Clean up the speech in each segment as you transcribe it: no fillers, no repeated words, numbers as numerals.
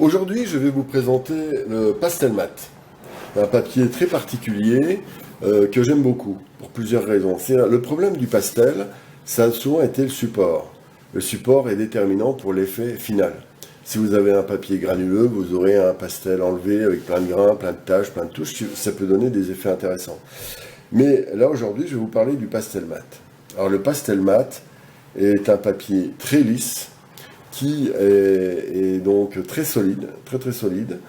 Aujourd'hui, je vais vous présenter le pastel mat, un papier très particulier que j'aime beaucoup, pour plusieurs raisons. Le problème du pastel, ça a souvent été le support. Le support est déterminant pour l'effet final. Si vous avez un papier granuleux, vous aurez un pastel enlevé avec plein de grains, plein de taches, plein de touches, ça peut donner des effets intéressants. Mais là, aujourd'hui, je vais vous parler du pastel mat. Alors, le pastel mat est un papier très lisse, qui est donc très solide, très solide,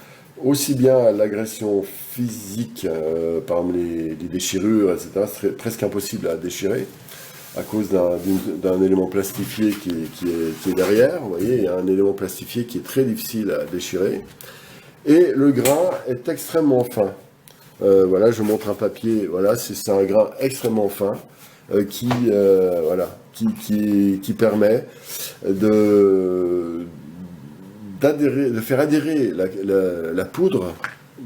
aussi bien à l'agression physique, par exemple les déchirures, etc., c'est presque impossible à déchirer, à cause d'un élément plastifié qui est derrière, vous voyez, il y a un élément plastifié qui est très difficile à déchirer, et le grain est extrêmement fin. Voilà, je montre un papier, voilà, c'est un grain extrêmement fin, qui permet de faire adhérer la poudre,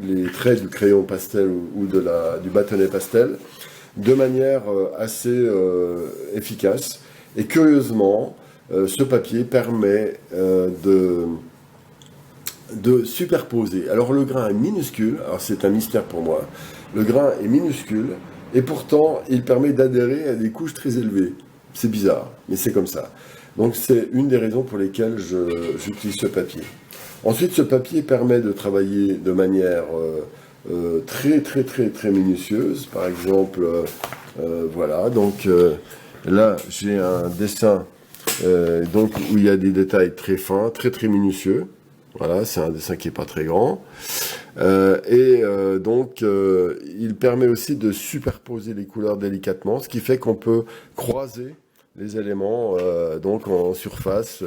les traits du crayon pastel ou du bâtonnet pastel, de manière assez efficace. Et curieusement, ce papier permet de superposer. Alors le grain est minuscule, alors c'est un mystère pour moi, le grain est minuscule, et pourtant il permet d'adhérer à des couches très élevées. C'est bizarre, mais c'est comme ça. Donc c'est une des raisons pour lesquelles j'utilise ce papier. Ensuite, ce papier permet de travailler de manière très minutieuse. Par exemple, voilà, donc là j'ai un dessin donc, où il y a des détails très fins, très minutieux. Voilà, c'est un dessin qui n'est pas très grand. Donc, il permet aussi de superposer les couleurs délicatement, ce qui fait qu'on peut croiser les éléments donc en surface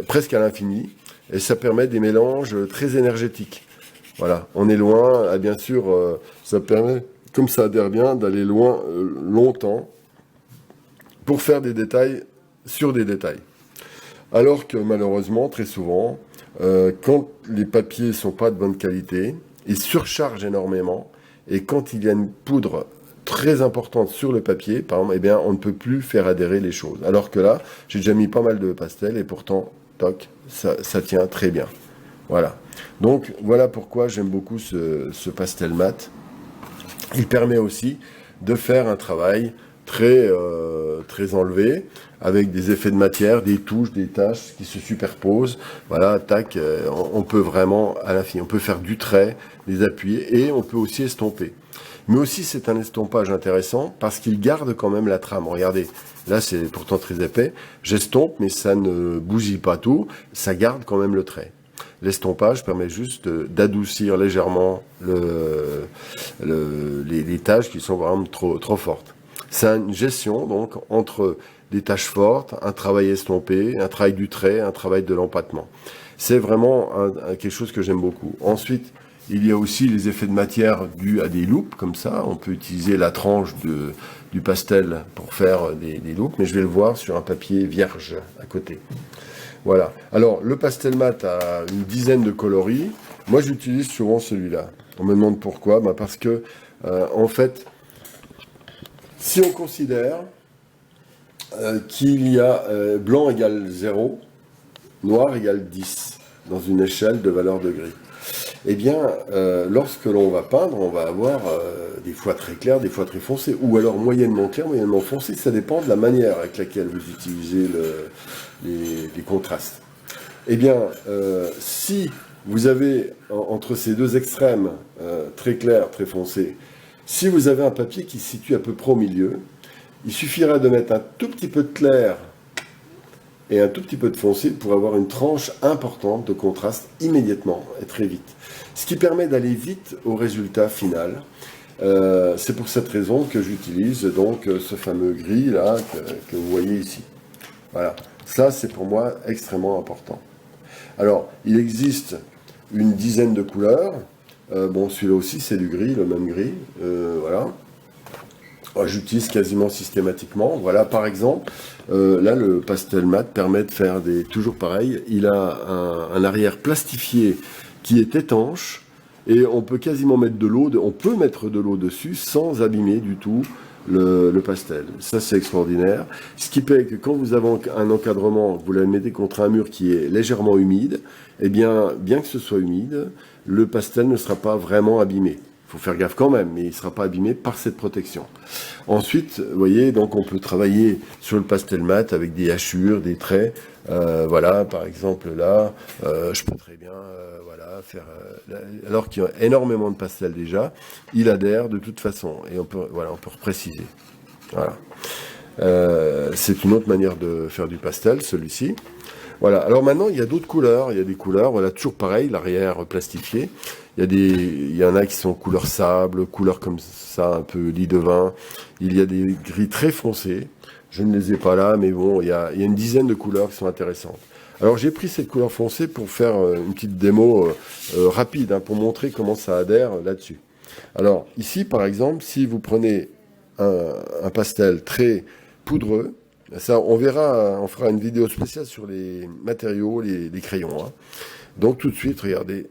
presque à l'infini. Et ça permet des mélanges très énergétiques. Voilà, on est loin, bien sûr, ça permet, comme ça adhère bien, d'aller loin longtemps pour faire des détails sur des détails. Alors que malheureusement, très souvent, quand les papiers ne sont pas de bonne qualité, ils surchargent énormément, et quand il y a une poudre très importante sur le papier, par exemple, eh bien, on ne peut plus faire adhérer les choses. Alors que là, j'ai déjà mis pas mal de pastels, et pourtant, toc, ça tient très bien. Voilà. Donc, voilà pourquoi j'aime beaucoup ce pastel mat. Il permet aussi de faire un travail très enlevé, avec des effets de matière, des touches, des taches qui se superposent. Voilà, tac, on peut vraiment, à l'infini, on peut faire du trait, les appuyer, et on peut aussi estomper. Mais aussi, c'est un estompage intéressant, parce qu'il garde quand même la trame. Regardez, là, c'est pourtant très épais. J'estompe, mais ça ne bousille pas tout, ça garde quand même le trait. L'estompage permet juste d'adoucir légèrement les taches qui sont vraiment trop fortes. C'est une gestion, donc, entre des taches fortes, un travail estompé, un travail du trait, un travail de l'empattement. C'est vraiment quelque chose que j'aime beaucoup. Ensuite, il y a aussi les effets de matière dus à des loupes, comme ça. On peut utiliser la tranche du pastel pour faire des loupes, mais je vais le voir sur un papier vierge à côté. Voilà. Alors, le pastel mat a une dizaine de coloris. Moi, j'utilise souvent celui-là. On me demande pourquoi. Parce que, en fait, si on considère qu'il y a blanc égale 0, noir égale 10, dans une échelle de valeur de gris, eh bien, lorsque l'on va peindre, on va avoir des fois très clair, des fois très foncé, ou alors moyennement clair, moyennement foncé. Ça dépend de la manière avec laquelle vous utilisez les contrastes. Eh bien, si vous avez, entre ces deux extrêmes, très clair, très foncé, si vous avez un papier qui se situe à peu près au milieu, il suffira de mettre un tout petit peu de clair et un tout petit peu de foncé pour avoir une tranche importante de contraste immédiatement et très vite. Ce qui permet d'aller vite au résultat final. C'est pour cette raison que j'utilise donc ce fameux gris là que vous voyez ici. Voilà, ça c'est pour moi extrêmement important. Alors, il existe une dizaine de couleurs. Bon, celui-là aussi c'est du gris, le même gris. Voilà. J'utilise quasiment systématiquement. Voilà, par exemple, là, le pastel mat permet de faire toujours pareil. Il a un arrière plastifié qui est étanche et on peut quasiment mettre de l'eau. On peut mettre de l'eau dessus sans abîmer du tout le pastel. Ça, c'est extraordinaire. Ce qui fait que quand vous avez un encadrement, vous le mettez contre un mur qui est légèrement humide, eh bien que ce soit humide, le pastel ne sera pas vraiment abîmé. Il faut faire gaffe quand même, mais il ne sera pas abîmé par cette protection. Ensuite, vous voyez, donc on peut travailler sur le pastel mat avec des hachures, des traits. Voilà, par exemple là, je peux très bien, voilà, faire. Alors qu'il y a énormément de pastel déjà, il adhère de toute façon, et on peut repréciser. Voilà. C'est une autre manière de faire du pastel, celui-ci. Voilà. Alors maintenant, il y a d'autres couleurs. Il y a des couleurs, voilà, toujours pareil, l'arrière plastifié. Il y en a qui sont couleur sable, couleur comme ça, un peu lit de vin. Il y a des gris très foncés. Je ne les ai pas là, mais bon, il y a une dizaine de couleurs qui sont intéressantes. Alors j'ai pris cette couleur foncée pour faire une petite démo rapide, hein, pour montrer comment ça adhère là-dessus. Alors ici, par exemple, si vous prenez un pastel très poudreux, ça, on verra, on fera une vidéo spéciale sur les matériaux, les crayons. Hein. Donc tout de suite, regardez,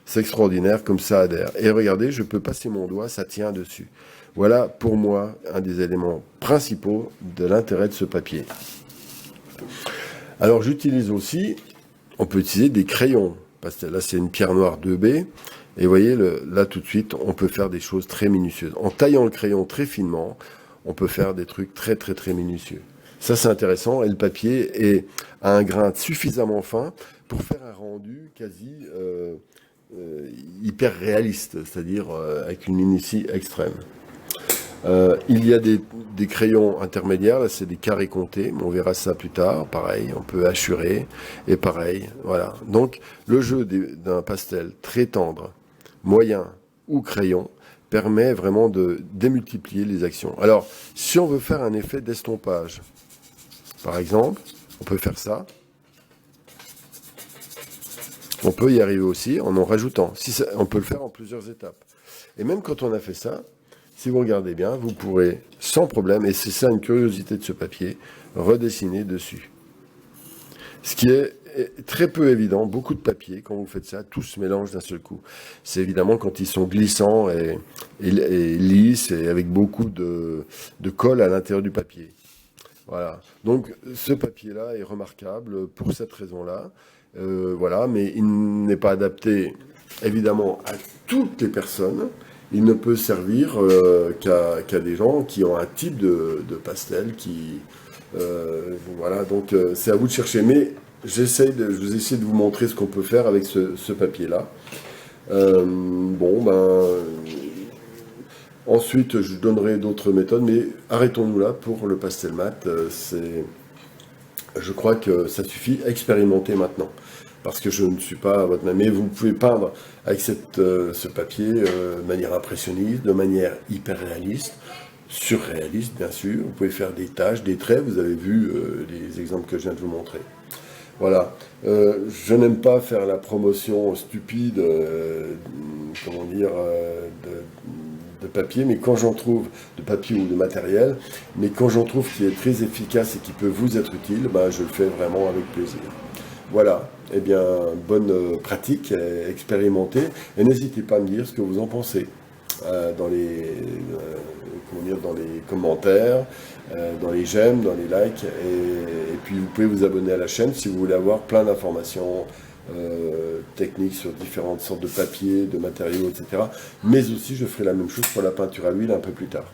c'est extraordinaire comme ça adhère. Et regardez, je peux passer mon doigt, ça tient dessus. Voilà pour moi un des éléments principaux de l'intérêt de ce papier. Alors j'utilise aussi, on peut utiliser des crayons. Parce que là c'est une pierre noire 2B. Et vous voyez, là tout de suite, on peut faire des choses très minutieuses. En taillant le crayon très finement, on peut faire des trucs très très très minutieux. Ça c'est intéressant, et le papier est à un grain suffisamment fin pour faire un rendu quasi hyper réaliste, c'est-à-dire avec une minutie extrême. Il y a des crayons intermédiaires, là c'est des carrés comptés, mais on verra ça plus tard, pareil, on peut hachurer, et pareil, voilà. Donc le jeu d'un pastel très tendre, moyen ou crayon, permet vraiment de démultiplier les actions. Alors, si on veut faire un effet d'estompage, par exemple, on peut faire ça. On peut y arriver aussi en rajoutant. On peut le faire en plusieurs étapes. Et même quand on a fait ça, si vous regardez bien, vous pourrez sans problème, et c'est ça une curiosité de ce papier, redessiner dessus. Ce qui est très peu évident, beaucoup de papiers, quand vous faites ça, tout se mélange d'un seul coup. C'est évidemment quand ils sont glissants et lisses et avec beaucoup de colle à l'intérieur du papier. Voilà. Donc ce papier-là est remarquable pour cette raison-là. Voilà, mais il n'est pas adapté évidemment à toutes les personnes. Il ne peut servir qu'à des gens qui ont un type de pastel qui... voilà, donc c'est à vous de chercher. Mais je vous essaie de vous montrer ce qu'on peut faire avec ce papier-là. Ensuite, je donnerai d'autres méthodes, mais arrêtons-nous là pour le pastel mat. Je crois que ça suffit, expérimenter maintenant. Parce que je ne suis pas à votre main. Mais vous pouvez peindre avec ce papier de manière impressionniste, de manière hyper réaliste, surréaliste bien sûr. Vous pouvez faire des taches, des traits. Vous avez vu les exemples que je viens de vous montrer. Voilà. Je n'aime pas faire la promotion stupide, comment dire, de papier, mais quand j'en trouve, de papier ou de matériel, mais quand j'en trouve qui est très efficace et qui peut vous être utile, ben, je le fais vraiment avec plaisir. Voilà, eh bien, bonne pratique, expérimentez, et n'hésitez pas à me dire ce que vous en pensez dans les commentaires, dans les j'aime, dans les likes, et puis vous pouvez vous abonner à la chaîne si vous voulez avoir plein d'informations techniques sur différentes sortes de papiers, de matériaux, etc. Mais aussi, je ferai la même chose pour la peinture à l'huile un peu plus tard.